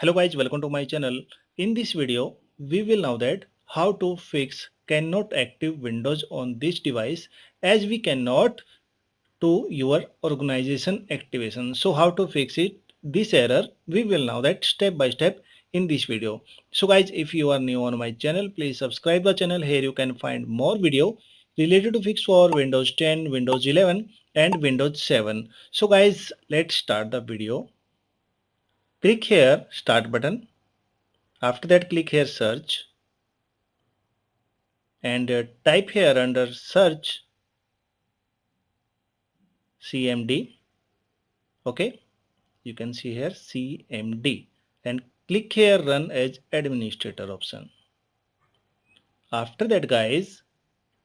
Hello guys, welcome to my channel. In this video, we will know that how to fix cannot active Windows on this device as we cannot to your organization activation. So how to fix it? This error, we will know that step by step in this video. So guys, if you are new on my channel, please subscribe the channel. Here you can find more video related to fix for Windows 10, Windows 11 and Windows 7. So guys, let's start the video. Click here start button. After that click here search and type here under search CMD. Okay, you can see here CMD and click here run as administrator option. After that guys,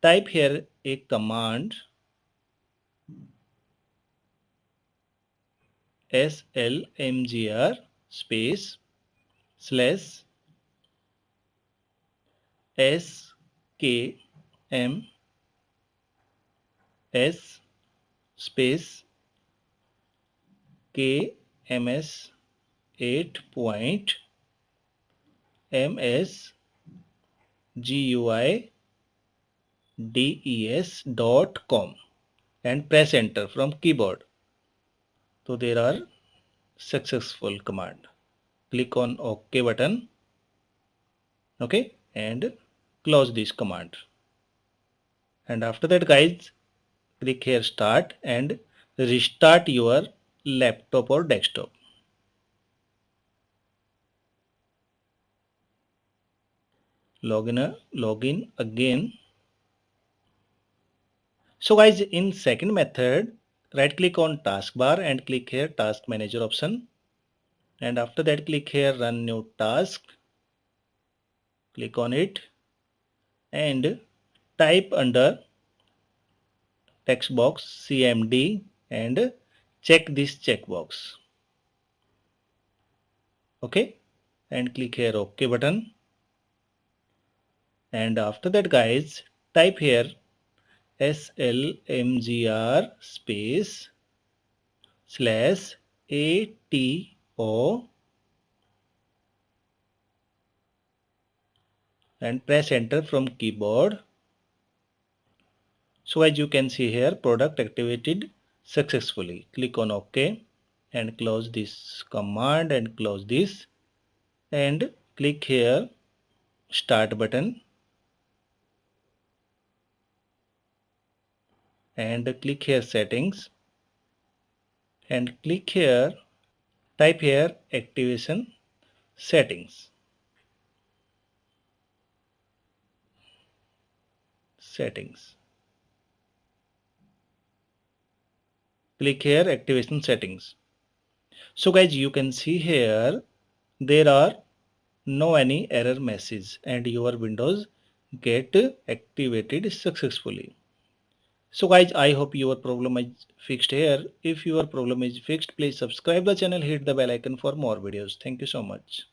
type here a command slmgr space slash skms space kms 8.msguides.com and press enter from keyboard. So there are successful command. Click on OK button. Okay, and close this command. And after that guys, click here start and restart your laptop or desktop. Login again. So guys, in second method, right click on taskbar and click here task manager option. And after that click here run new task. Click on it and type under text box CMD and check this checkbox. Okay, and click here OK button. And after that guys, type here slmgr space slash ATO and press enter from keyboard. So as you can see here, product activated successfully. Click on OK and close this command and close this and click here start button and click here settings and click here, type here activation settings. Click here activation settings. So guys, you can see here there are no any error message and your Windows get activated successfully. So guys, I hope your problem is fixed here. If your problem is fixed, please subscribe the channel, hit the bell icon for more videos. Thank you so much.